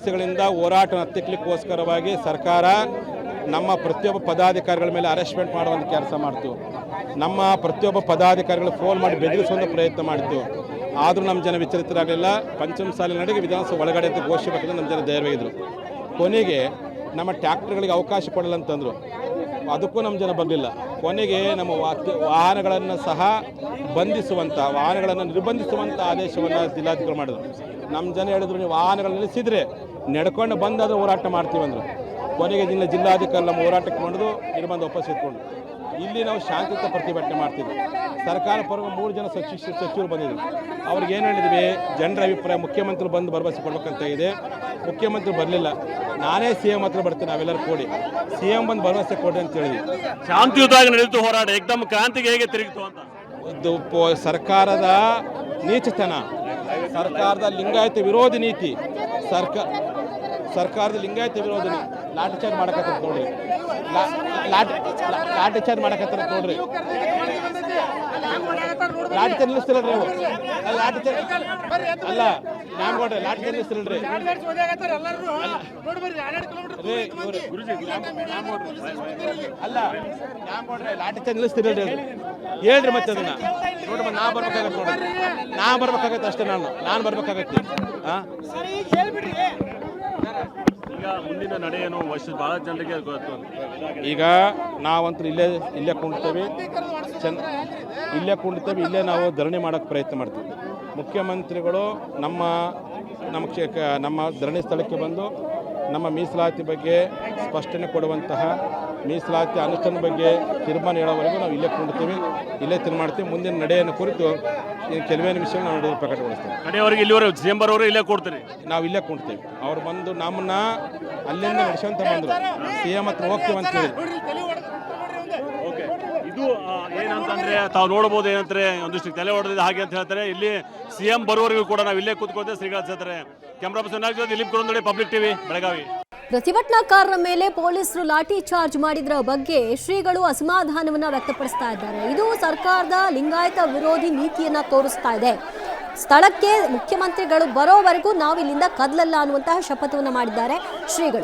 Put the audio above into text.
ದಿವಸಗಳಿಂದ ಹೋರಾಟ ಹತ್ತಿಕ್ಕಲಿಕ್ಕೋಸ್ಕರವಾಗಿ ಸರ್ಕಾರ ನಮ್ಮ ಪ್ರತಿಯೊಬ್ಬ ಪದಾಧಿಕಾರಿಗಳ ಮೇಲೆ ಅರೆಸ್ಟ್ಮೆಂಟ್ ಮಾಡುವಂಥ ಕೆಲಸ ಮಾಡ್ತು. ನಮ್ಮ ಪ್ರತಿಯೊಬ್ಬ ಪದಾಧಿಕಾರಿಗಳು ಫೋನ್ ಮಾಡಿ ಬೆದರಿಸುವಂಥ ಪ್ರಯತ್ನ ಮಾಡಿತು. ಆದರೂ ನಮ್ಮ ಜನ ವಿಚಲಿತರಾಗಲಿಲ್ಲ. ಪಂಚಮಸಾಲಿ ನಡೆಗೆ ವಿಧಾನಸಭೆ ಒಳಗಡೆ ಅಂತ ಘೋಷಿಸಬೇಕಂದ್ರೆ ನಮ್ಮ ಜನ ಧೈರ್ಯವಾಗಿದ್ದರು. ಕೊನೆಗೆ ನಮ್ಮ ಟ್ಯಾಕ್ಟರ್ಗಳಿಗೆ ಅವಕಾಶ ಕೊಡಲ್ಲ ಅಂತಂದರು. ಅದಕ್ಕೂ ನಮ್ಮ ಜನ ಬರಲಿಲ್ಲ. ಕೊನೆಗೆ ನಮ್ಮ ವಾಹನಗಳನ್ನು ಸಹ ಬಂಧಿಸುವಂಥ, ವಾಹನಗಳನ್ನು ನಿರ್ಬಂಧಿಸುವಂಥ ಆದೇಶವನ್ನು ಜಿಲ್ಲಾಧಿಕಾರಿ ಮಾಡಿದ್ರು. ನಮ್ಮ ಜನ ಹೇಳಿದ್ರು, ನೀವು ವಾಹನಗಳನ್ನು ನಿಲ್ಲಿಸಿದರೆ ನಡ್ಕೊಂಡು ಬಂದಾದರೂ ಹೋರಾಟ ಮಾಡ್ತೀವಿ ಅಂದರು. ಕೊನೆಗೆ ಜಿಲ್ಲಾಧಿಕಾರಿ ನಮ್ಮ ಹೋರಾಟಕ್ಕೆ ಮಾಡಿದು ನಿರ್ಬಂಧ ವಾಪಸ್ ಇಟ್ಕೊಂಡು ಇಲ್ಲಿ ನಾವು ಶಾಂತಿಯುತ ಪ್ರತಿಭಟನೆ ಮಾಡ್ತಿದ್ವಿ. ಸರ್ಕಾರ ಪರವಾಗಿ 3 ಜನ ಸಚಿವರು ಬಂದಿದ್ದರು. ಅವ್ರಿಗೆ ಏನು ಹೇಳಿದ್ವಿ, ಜನರ ಅಭಿಪ್ರಾಯ ಮುಖ್ಯಮಂತ್ರಿ ಬಂದು ಭರವಸೆ ಕೊಡ್ಬೇಕಂತ ಇದೆ. ಮುಖ್ಯಮಂತ್ರಿ ಬರಲಿಲ್ಲ. ನಾನೇ CM ಹತ್ರ ಬರ್ತೀನಿ, ನಾವೆಲ್ಲರೂ ಕೂಡಿ CM ಬಂದು ಭರವಸೆ ಕೊಡಿ ಅಂತ ಹೇಳಿದ್ವಿ. ಶಾಂತಿಯುತವಾಗಿ ನಡೆಯಿತು ಹೋರಾಟ, ಏಕದಮ್ ಕ್ರಾಂತಿಗೆ ಹೇಗೆ ತಿರುಗಿತು ಅಂತ. ಇದು ಸರ್ಕಾರದ ನೀಚತನ, ಸರ್ಕಾರದ ಲಿಂಗಾಯತ ವಿರೋಧಿ ನೀತಿ, ಸರ್ಕಾರದ ಲಿಂಗಾಯತ ವಿರೋಧಿ ಲಾಠಿ ಚಾರ್ಜ್ ಮಾಡಕತ್ತ ನೋಡ್ರಿ, ಲಾಠಿ ಚಾರ್ಜ್ ಮಾಡಕತ್ತಾರ ನೋಡ್ರಿ. ಲಾಠಿ ಚಾರ್ಜ್ ನಿಲ್ಲಿಸ್ತಿಲ್ಲ ನೀವು, ಲಾಠಿ ಚಾರ್ಜ್ ಅಲ್ಲ ನ್ಯಾಮಗೌಡ್ರೆ, ಲಾಠಿ ಚಾರ್ಜ್ ನಿಲ್ಲಿಸ್ತಿಲ್ರಿ. ಅಲ್ಲ ನ್ಯಾಮಗೌಡ್ರೆ, ಲಾಠಿ ಚಾರ್ಜ್ ನಿಲ್ಲಿಸ್ತಿರಲ್ರಿ ಹೇಳ್ರಿ. ಮತ್ತೆ ಅದನ್ನ ನೋಡ್ರಿ, ನಾ ಬರ್ಬೇಕಾಗತ್ತೆ ನೋಡ್ರಿ, ನಾ ಬರ್ಬೇಕಾಗತ್ತೆ ಅಷ್ಟೇ. ನಾನು ಬರ್ಬೇಕಾಗತ್ತೆ. ಈಗ ಮುಂದಿನ ನಡೆ ಏನು ಬಹಳ ಜನರಿಗೆ ಗೊತ್ತು. ಈಗ ನಾವಂತೂ ಇಲ್ಲೇ ಕುಂಡ್ತೇವೆ, ಇಲ್ಲೇ ನಾವು ಧರಣಿ ಮಾಡೋಕ್ಕೆ ಪ್ರಯತ್ನ ಮಾಡ್ತೀವಿ. ಮುಖ್ಯಮಂತ್ರಿಗಳು ನಮ್ಮ ಧರಣಿ ಸ್ಥಳಕ್ಕೆ ಬಂದು ನಮ್ಮ ಮೀಸಲಾತಿ ಬಗ್ಗೆ ಸ್ಪಷ್ಟನೆ ಕೊಡುವಂತಹ, ಮೀಸಲಾತಿ ಅನುಷ್ಠಾನ ಬಗ್ಗೆ ತೀರ್ಮಾನ ಹೇಳೋವರೆಗೂ ನಾವು ಇಲ್ಲೇ ಕುಂಡ್ತೀವಿ, ಇಲ್ಲೇ ಮಾಡ್ತೀವಿ. ಮುಂದಿನ ನಡೆಯನ್ನು ಕುರಿತು ಕೆಲವೇ ನಿಮಿಷ ನಾವು ಪ್ರಕಟಗೊಳಿಸ್ತೇವೆ. ಕಡೆಯವರೆಗೆ ಇಲ್ಲಿವರೆಗೆ CM ಬರೋರು ಇಲ್ಲೇ ಕೊಡ್ತೀರಿ, ನಾವು ಇಲ್ಲೇ ಕುಂಡ್ತೇವೆ. ಅವ್ರು ಬಂದು ನಮ್ಮನ್ನ ಅಲ್ಲಿಂದ ನಡೆಸಂತ ಬಂದರು, CM ಹತ್ರ ಹೋಗ್ತೀವಿ ಅಂತ ಹೇಳಿ. ಇದು ಏನಂತಂದ್ರೆ ತಾವು ನೋಡಬಹುದು, ಏನಂತಾರೆ ಒಂದಿಷ್ಟು ತಲೆ ಹೊಡೆದಿದೆ ಹಾಗೆ ಅಂತ ಹೇಳ್ತಾರೆ. ಇಲ್ಲಿ CM ಬರುವವರೆಗೂ ಕೂಡ ನಾವು ಇಲ್ಲೇ ಕೂತ್ಕೊಳ್ತೇವೆ ಶ್ರೀಗಳಿಸ್ತಾರೆ. Camera person Dilip Kurandode, Public TV, Belagavi. ಪ್ರತಿಭಟನಾಕಾರರ ಮೇಲೆ ಪೊಲೀಸರು ಲಾಠಿ ಚಾರ್ಜ್ ಮಾಡಿದ್ರ ಬಗ್ಗೆ ಶ್ರೀಗಳು ಅಸಮಾಧಾನವನ್ನ ವ್ಯಕ್ತಪಡಿಸ್ತಾ ಇದ್ದಾರೆ. ಇದು ಸರ್ಕಾರದ ಲಿಂಗಾಯತ ವಿರೋಧಿ ನೀತಿಯನ್ನ ತೋರಿಸ್ತಾ ಇದೆ. ಸ್ಥಳಕ್ಕೆ ಮುಖ್ಯಮಂತ್ರಿಗಳು ಬರೋವರೆಗೂ ನಾವು ಇಲ್ಲಿಂದ ಕದಲಲ್ಲ ಅನ್ನುವಂತಹ ಶಪಥವನ್ನು ಮಾಡಿದ್ದಾರೆ ಶ್ರೀಗಳು.